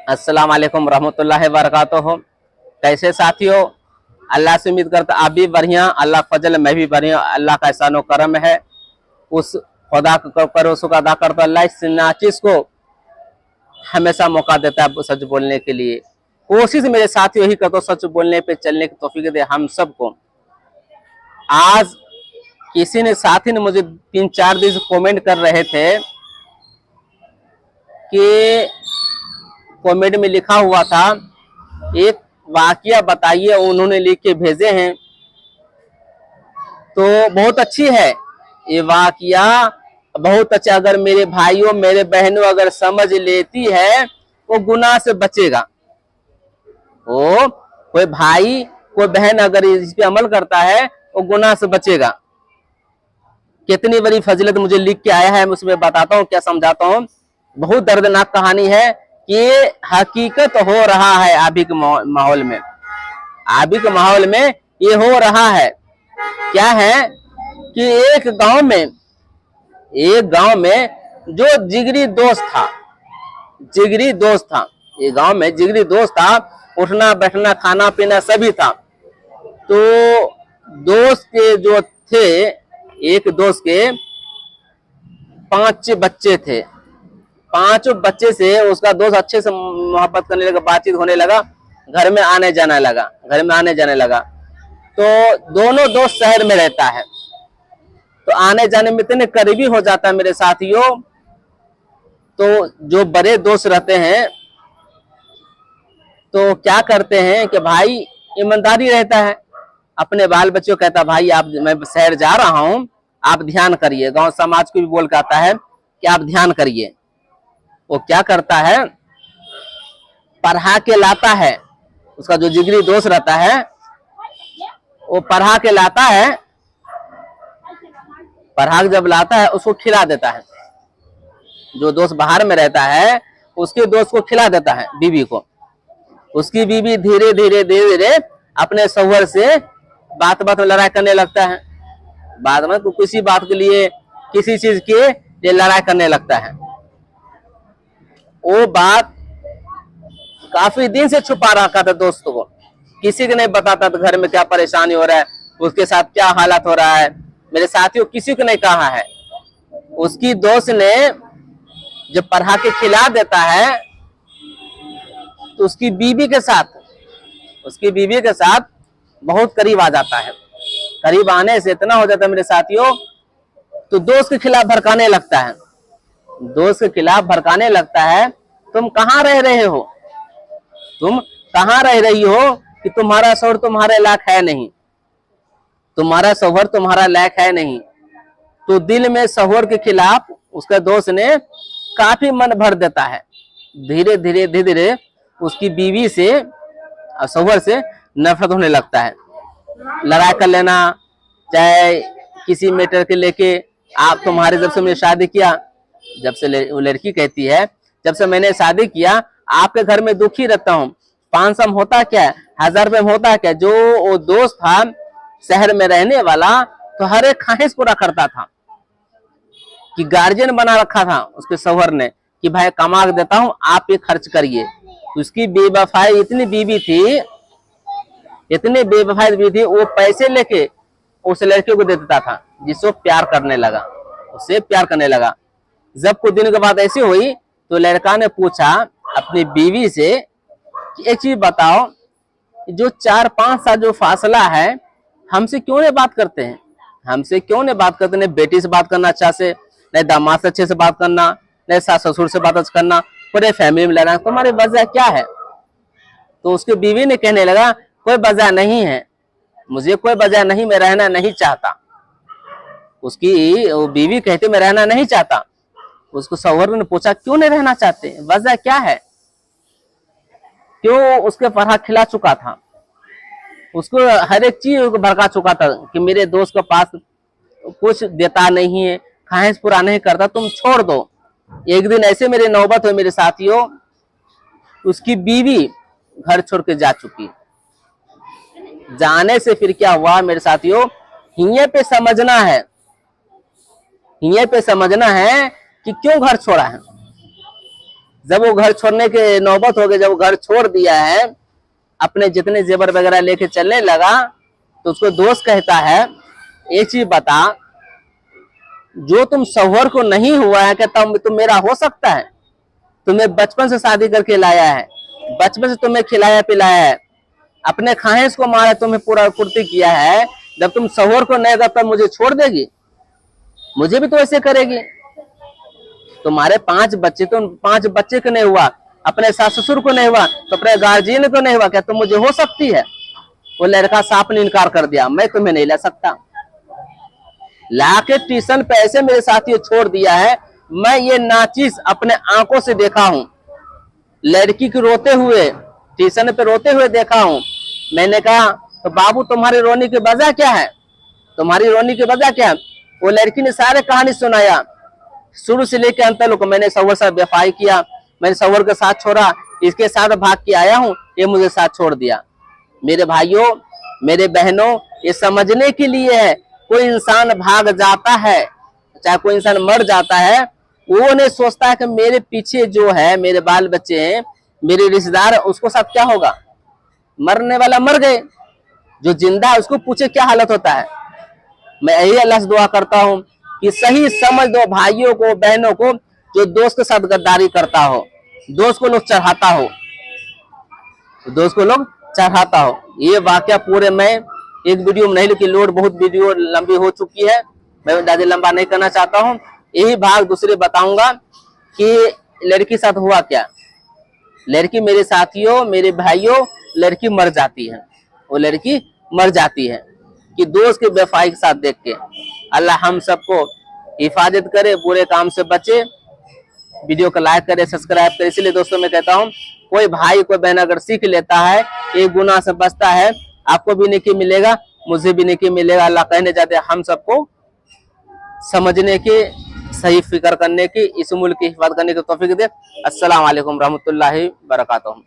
अस्सलाम वालेकुम रहमतुल्लाहि व बरकातुहू। कैसे साथियों, अल्लाह से उम्मीद करता आप भी बढ़िया, अल्लाह फजल मैं भी बढ़िया, अल्लाह का एहसान करम है। उस खुदा को करो शुक्र अदा करता अल्लाह इस नाचिस को हमेशा मौका देता है सच बोलने के लिए। कोशिश मेरे साथियों यही करते सच बोलने पे चलने की तौफीक दे हम सबको। आज किसी ने साथी ने मुझे 3-4 दिन से कमेंट कर रहे थे कि कमेंट में लिखा हुआ था एक वाकया बताइए, उन्होंने लिख के भेजे हैं। तो बहुत अच्छी है ये वाकया, बहुत अच्छा। अगर मेरे भाइयों मेरे बहनों अगर समझ लेती है वो गुनाह से बचेगा। वो कोई भाई कोई बहन अगर इस पे अमल करता है वो गुनाह से बचेगा। कितनी बड़ी फजीलत मुझे लिख के आया है, मैं उसमें बताता हूँ, क्या समझाता हूँ। बहुत दर्दनाक कहानी है कि ये हकीकत हो रहा है अभी के माहौल में। अभी के माहौल में ये हो रहा है। क्या है कि एक गांव में जो जिगरी दोस्त था, ये गांव में जिगरी दोस्त था, उठना बैठना खाना पीना सभी था। तो दोस्त के जो थे, एक दोस्त के 5 बच्चे थे। 5 बच्चे से उसका दोस्त अच्छे से मोहब्बत करने लगा, बातचीत होने लगा, घर में आने जाने लगा। तो दोनों दोस्त शहर में रहता है, तो आने जाने में इतने करीबी हो जाता है मेरे साथियों। तो जो बड़े दोस्त रहते हैं तो क्या करते हैं कि भाई ईमानदारी रहता है, अपने बाल बच्चों कहता भाई आप, मैं शहर जा रहा हूं, आप ध्यान करिए। गांव समाज को भी बोल के आता है कि आप ध्यान करिए। वो क्या करता है, पढ़ा के लाता है। उसका जो जिगरी दोस्त रहता है वो पढ़ा के लाता है, पढ़ा के जब लाता है उसको खिला देता है। जो दोस्त बाहर में रहता है उसके दोस्त को खिला देता है, बीवी को। उसकी बीवी धीरे धीरे अपने शौहर से बात में लड़ाई करने लगता है। बाद में तो किसी बात के लिए, किसी चीज के लिए लड़ाई करने लगता है। वो बात काफी दिन से छुपा रखा था दोस्तों को, किसी को नहीं बताता था घर में क्या परेशानी हो रहा है, उसके साथ क्या हालत हो रहा है। मेरे साथियों किसी को नहीं कहा है। उसकी दोस्त ने जब पढ़ा के खिला देता है तो उसकी बीवी के साथ बहुत करीब आ जाता है। करीब आने से इतना हो जाता है मेरे साथियों, तो दोस्त के खिलाफ भड़काने लगता है। तुम कहाँ रह रहे हो, तुम कहाँ रह रही हो कि तुम्हारा शौहर तुम्हारे लायक है नहीं, तुम्हारा शौहर तुम्हारा लायक है नहीं। तो दिल में शौहर के खिलाफ उसके दोस्त ने काफी मन भर देता है। धीरे धीरे उसकी बीवी से और शौहर से नफरत होने लगता है। लड़ाई कर लेना, चाहे किसी मैटर के लेके, आप तुम्हारे जब से मैंने शादी किया, जब से वो लड़की कहती है जब से मैंने शादी किया आपके घर में दुखी रहता हूँ। 500 में होता क्या है, 1000 रुपये में होता क्या। जो वो दोस्त था शहर में रहने वाला, तो हर एक ख्वाहिश पूरा करता था, कि गार्जियन बना रखा था उसके शौहर ने कि भाई कमा के देता हूँ आप ये खर्च करिए। उसकी बेवफाई इतनी बीवी थी, वो पैसे लेके उस लड़के को दे देता था जिससे प्यार करने लगा। जब कुछ दिन के बाद ऐसी हुई तो लड़का ने पूछा अपनी बीवी से कि एक चीज बताओ, जो 4-5 साल जो फासला है, हमसे क्यों नहीं बात करते हैं, नहीं बेटी से बात करना अच्छा से, नहीं दामाद से अच्छे से बात करना, नहीं सास ससुर से बात करना, पूरे फैमिली में लड़ना, तुम्हारी वजह क्या है। तो उसकी बीवी ने कहने लगा कोई वजह नहीं है, मुझे कोई वजह नहीं, मैं रहना नहीं चाहता। उसकी वो बीवी कहती मैं रहना नहीं चाहता। उसको शौहर ने पूछा क्यों नहीं रहना चाहते, वजह क्या है, क्यों। उसके पढ़ा खिला चुका था, उसको हर एक चीज भड़का चुका था कि मेरे दोस्त के पास कुछ देता नहीं है, ख्वाहिश पूरा नहीं करता, तुम छोड़ दो। एक दिन ऐसे मेरे नौबत हुई मेरे साथियों, उसकी बीवी घर छोड़ के जा चुकी। जाने से फिर क्या हुआ मेरे साथियों, हिये पे समझना है कि क्यों घर छोड़ा है। जब वो घर छोड़ने के नौबत हो गई, जब वो घर छोड़ दिया है, अपने जितने जेवर वगैरह लेके चलने लगा, तो उसको दोस्त कहता है एक चीज बता, जो तुम शौहर को नहीं हुआ है, क्या तुम मेरा हो सकता है? तुम्हें बचपन से शादी करके लाया है, बचपन से तुम्हें खिलाया पिलाया है, अपने ख्वाहिश को मारा, तुम्हें पूरा पूर्ति किया है। जब तुम शौहर को नहीं तब मुझे छोड़ देगी? मुझे भी तो ऐसे करेगी। तुम्हारे 5 बच्चे, तुम 5 बच्चे को नहीं हुआ, अपने सास ससुर को नहीं हुआ, तो अपने गार्जियन को नहीं हुआ, क्या तुम मुझे हो सकती है? वो लड़का साफ ने इनकार कर दिया, मैं तुम्हें नहीं ला सकता। लाके ट्यूशन पैसे मेरे साथियों छोड़ दिया है। मैं ये नाचीज अपने आंखों से देखा हूं, लड़की को रोते हुए ट्यूशन पे रोते हुए देखा हूं। मैंने कहा तो बाबू तुम्हारी रोने की वजह क्या है? तुम्हारी रोने की वजह क्या है? वो लड़की ने सारे कहानी सुनाया, शुरू से लेकर अंत तक। मैंने शौहर से बेवफाई किया, मैंने शौहर के साथ छोड़ा, इसके साथ भाग के आया हूं, ये मुझे साथ छोड़ दिया। मेरे भाइयों, मेरे बहनों, ये समझने के लिए है, कोई इंसान भाग जाता है, चाहे कोई इंसान मर जाता है, वो नहीं सोचता है कि मेरे पीछे जो है मेरे बाल बच्चे हैं, मेरे रिश्तेदार, उसको साथ क्या होगा। मरने वाला मर गए, जो जिंदा है उसको पूछे क्या हालत होता है। मैं यही अल्लाह से दुआ करता हूँ कि सही समझ दो भाइयों को, बहनों को, जो दोस्त के साथ गद्दारी करता हो, दोस्त को लोग चढ़ाता हो, दोस्त को लोग चढ़ाता हो। ये वाकया पूरे मैं एक वीडियो में नहीं, लेकिन लोड बहुत वीडियो लंबी हो चुकी है, मैं ज्यादा लंबा नहीं करना चाहता हूँ। यही भाग दूसरे बताऊंगा कि लड़की साथ हुआ क्या। लड़की, मेरे साथियों, मेरे भाइयों, लड़की मर जाती है, वो लड़की मर जाती है कि दोस्त के बेवफाई के साथ देख के। अल्लाह हम सबको हिफाजत करे, बुरे काम से बचे। वीडियो को लाइक करे, सब्सक्राइब करे। इसलिए दोस्तों मैं कहता हूँ, कोई भाई कोई बहन अगर सीख लेता है, एक गुनाह से बचता है, आपको भी नेकी मिलेगा, मुझे भी नेकी मिलेगा। अल्लाह कहने जाते हैं हम सबको समझने की, सही फिक्र करने की, इस मुल्क की हिफाजत करने की तौफीक दे। अस्सलाम वालेकुम रहमतुल्लाहि बरकातहू।